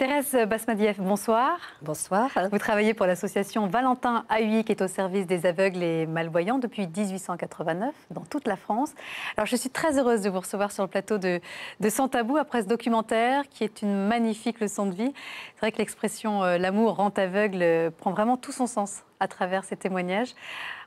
Thérèse Basmadieff, bonsoir. Bonsoir. Vous travaillez pour l'association Valentin AUI qui est au service des aveugles et malvoyants depuis 1889 dans toute la France. Alors je suis très heureuse de vous recevoir sur le plateau de Sans Tabou après ce documentaire qui est une magnifique leçon de vie. C'est vrai que l'expression l'amour rend aveugle prend vraiment tout son sens à travers ces témoignages.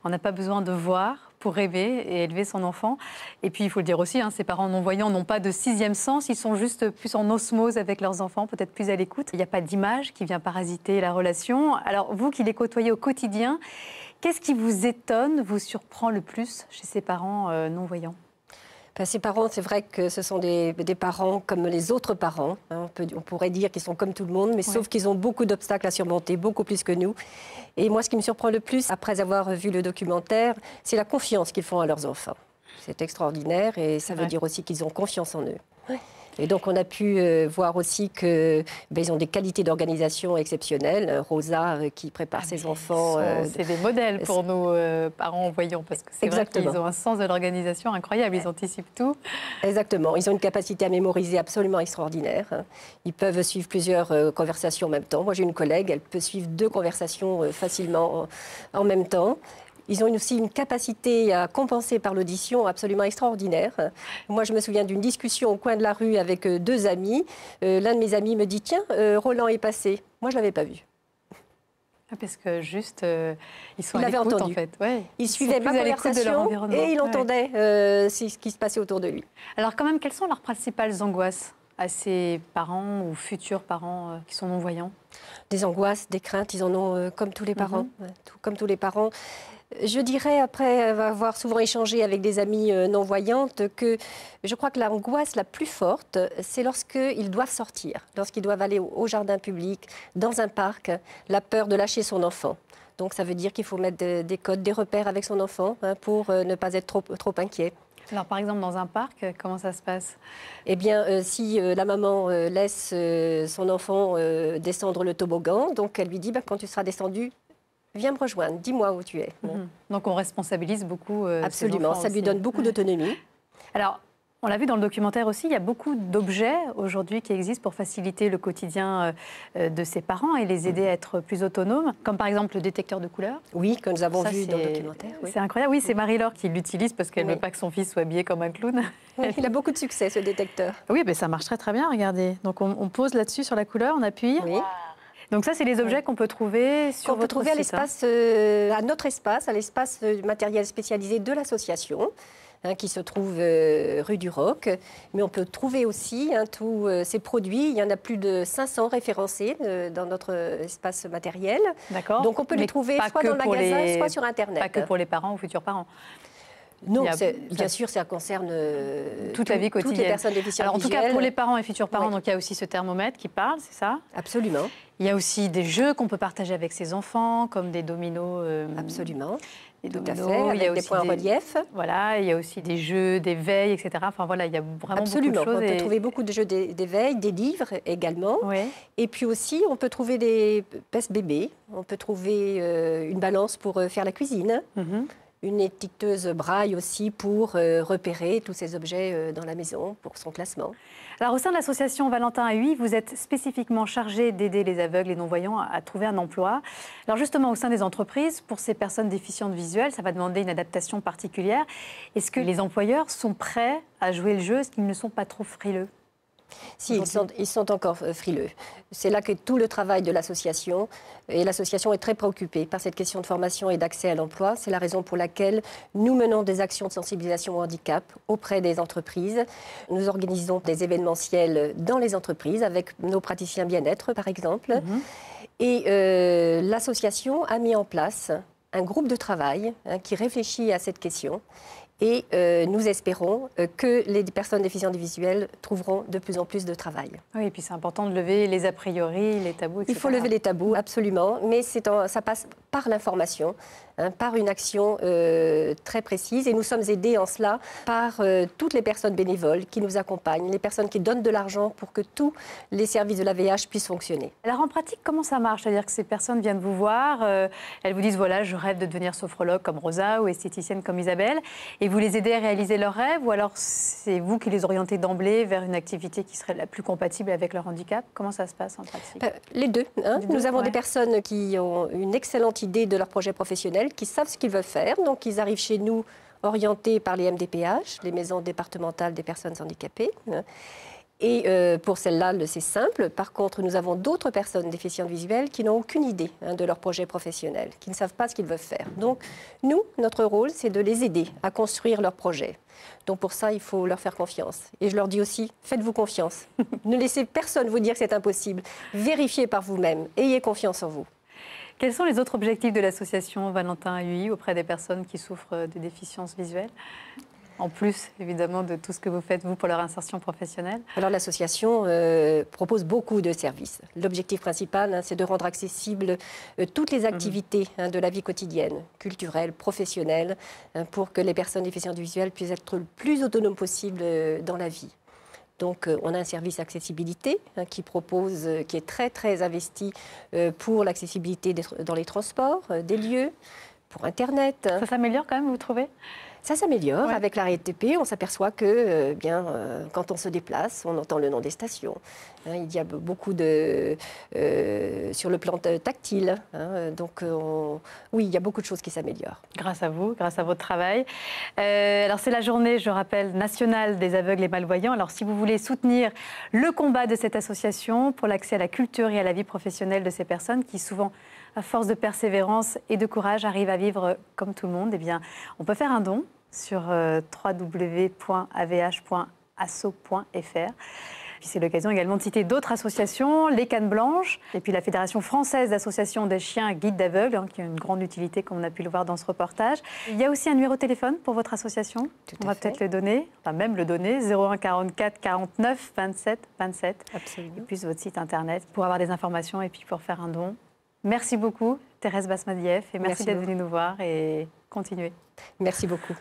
On n'a pas besoin de voir pour rêver et élever son enfant. Et puis, il faut le dire aussi, ces parents non-voyants n'ont pas de sixième sens, ils sont juste plus en osmose avec leurs enfants, peut-être plus à l'écoute. Il n'y a pas d'image qui vient parasiter la relation. Alors, vous qui les côtoyez au quotidien, qu'est-ce qui vous étonne, vous surprend le plus chez ces parents non-voyants ? Ces parents, c'est vrai que ce sont des parents comme les autres parents. On pourrait dire qu'ils sont comme tout le monde, mais sauf qu'ils ont beaucoup d'obstacles à surmonter, beaucoup plus que nous. Et moi, ce qui me surprend le plus, après avoir vu le documentaire, c'est la confiance qu'ils font à leurs enfants. C'est extraordinaire et ça veut dire aussi qu'ils ont confiance en eux. Et donc, on a pu voir aussi qu'ils ont des qualités d'organisation exceptionnelles. Rosa, qui prépare ses enfants... C'est des modèles pour nos parents voyants, parce que c'est vrai qu'ils ont un sens de l'organisation incroyable, ils anticipent tout. Exactement, ils ont une capacité à mémoriser absolument extraordinaire. Ils peuvent suivre plusieurs conversations en même temps. Moi, j'ai une collègue, elle peut suivre 2 conversations facilement en même temps. Ils ont aussi une capacité à compenser par l'audition absolument extraordinaire. Moi, je me souviens d'une discussion au coin de la rue avec 2 amis. L'un de mes amis me dit « Tiens, Roland est passé ». Moi, je ne l'avais pas vu. Parce que juste, ils sont à l'écoute, entendu. En fait. Ouais. Il suivait ma conversation et il entendait ce qui se passait autour de lui. Alors quand même, quelles sont leurs principales angoisses à ces parents ou futurs parents qui sont non-voyants? Des angoisses, des craintes, ils en ont comme tous les parents. Comme tous les parents. Je dirais, après avoir souvent échangé avec des amies non-voyantes, que je crois que l'angoisse la plus forte, c'est lorsqu'ils doivent sortir, lorsqu'ils doivent aller au jardin public, dans un parc, la peur de lâcher son enfant. Donc ça veut dire qu'il faut mettre des codes, des repères avec son enfant pour ne pas être trop inquiet. Alors, par exemple, dans un parc, comment ça se passe? Eh bien, si la maman laisse son enfant descendre le toboggan, donc elle lui dit quand tu seras descendu, viens me rejoindre, dis-moi où tu es. Bon. Donc on responsabilise beaucoup Absolument, ça lui donne beaucoup d'autonomie. Alors, on l'a vu dans le documentaire aussi, il y a beaucoup d'objets aujourd'hui qui existent pour faciliter le quotidien de ces parents et les aider à être plus autonomes, comme par exemple le détecteur de couleurs. Oui, que nous avons vu dans le documentaire. C'est incroyable, oui, c'est Marie-Laure qui l'utilise parce qu'elle ne veut pas que son fils soit habillé comme un clown. Il a beaucoup de succès, ce détecteur. Oui, ça marche très très bien, regardez. Donc on pose là-dessus sur la couleur, on appuie. Oui. Donc ça, c'est les objets qu'on peut trouver sur votre site. À l'espace, à notre espace, à l'espace matériel spécialisé de l'association, qui se trouve rue du Roc. Mais on peut trouver aussi tous ces produits. Il y en a plus de 500 référencés dans notre espace matériel. D'accord. Donc on peut les trouver soit dans le magasin, soit sur Internet. Pas que pour les parents ou futurs parents. Non, bien sûr, ça concerne toute la vie quotidienne. Toutes les personnes déficientes Alors, en tout visuelles. cas, pour les parents et futurs parents, donc il y a aussi ce thermomètre qui parle, c'est ça? Absolument. Il y a aussi des jeux qu'on peut partager avec ses enfants, comme des dominos. Absolument. Tout à fait, avec des points en relief. Voilà, il y a aussi des jeux d'éveil, etc. Enfin voilà, il y a vraiment beaucoup de choses. On peut trouver beaucoup de jeux d'éveil, des livres également. Oui. Et puis aussi, on peut trouver des pèse-bébés, on peut trouver une balance pour faire la cuisine. Une étiqueteuse braille aussi pour repérer tous ces objets dans la maison pour son classement. Alors au sein de l'association Valentin AUI, vous êtes spécifiquement chargé d'aider les aveugles et non-voyants à trouver un emploi. Alors justement au sein des entreprises, pour ces personnes déficientes visuelles, ça va demander une adaptation particulière. Est-ce que les employeurs sont prêts à jouer le jeu? Est-ce qu'ils ne sont pas trop frileux? Si, ils sont encore frileux. C'est là que tout le travail de l'association, et l'association est très préoccupée par cette question de formation et d'accès à l'emploi. C'est la raison pour laquelle nous menons des actions de sensibilisation au handicap auprès des entreprises. Nous organisons des événementiels dans les entreprises avec nos praticiens bien-être, par exemple. Et l'association a mis en place un groupe de travail qui réfléchit à cette question. Et nous espérons que les personnes déficientes visuelles trouveront de plus en plus de travail. Oui, et puis c'est important de lever les a priori, les tabous, etc. Il faut lever les tabous, absolument, mais ça passe par l'information, par une action très précise. Et nous sommes aidés en cela par toutes les personnes bénévoles qui nous accompagnent, les personnes qui donnent de l'argent pour que tous les services de l'AVH puissent fonctionner. Alors en pratique, comment ça marche? C'est-à-dire que ces personnes viennent vous voir, elles vous disent, voilà, je rêve de devenir sophrologue comme Rosa ou esthéticienne comme Isabelle, et vous les aidez à réaliser leurs rêves ou alors c'est vous qui les orientez d'emblée vers une activité qui serait la plus compatible avec leur handicap? Comment ça se passe en pratique? Les deux. Nous avons ouais. des personnes qui ont une excellente idée de leur projet professionnel, qui savent ce qu'ils veulent faire. Donc, ils arrivent chez nous orientés par les MDPH, les maisons départementales des personnes handicapées. Et pour celles-là, c'est simple. Par contre, nous avons d'autres personnes déficientes visuelles qui n'ont aucune idée de leur projet professionnel, qui ne savent pas ce qu'ils veulent faire. Donc, nous, notre rôle, c'est de les aider à construire leur projet. Donc, pour ça, il faut leur faire confiance. Et je leur dis aussi, faites-vous confiance. Ne laissez personne vous dire que c'est impossible. Vérifiez par vous-même. Ayez confiance en vous. Quels sont les autres objectifs de l'association Valentin AUI auprès des personnes qui souffrent de déficiences visuelles? En plus, évidemment, de tout ce que vous faites, vous, pour leur insertion professionnelle. Alors, l'association propose beaucoup de services. L'objectif principal, c'est de rendre accessibles toutes les activités de la vie quotidienne, culturelle, professionnelle, pour que les personnes déficientes visuelles puissent être le plus autonomes possible dans la vie. Donc, on a un service accessibilité qui est très, très investi pour l'accessibilité dans les transports, des lieux, pour Internet. Ça s'améliore quand même, vous trouvez? Ça s'améliore. Ouais. Avec la RATP, on s'aperçoit que quand on se déplace, on entend le nom des stations. Il y a beaucoup sur le plan tactile. Donc, oui, il y a beaucoup de choses qui s'améliorent. Grâce à vous, grâce à votre travail. Alors, c'est la journée, je rappelle, nationale des aveugles et malvoyants. Alors, si vous voulez soutenir le combat de cette association pour l'accès à la culture et à la vie professionnelle de ces personnes qui, souvent, à force de persévérance et de courage, arrivent à vivre comme tout le monde, eh bien, on peut faire un don sur www.avh.asso.fr. C'est l'occasion également de citer d'autres associations, les Cannes Blanches, et puis la Fédération française d'associations des chiens guides d'aveugles, qui a une grande utilité, comme on a pu le voir dans ce reportage. Il y a aussi un numéro de téléphone pour votre association. On va peut-être le donner, enfin même le donner, 01 44 49 27 27. Absolument. Et puis votre site internet pour avoir des informations et puis pour faire un don. Merci beaucoup, Thérèse Basmadieff, et merci d'être venue nous voir et continuez. Merci beaucoup.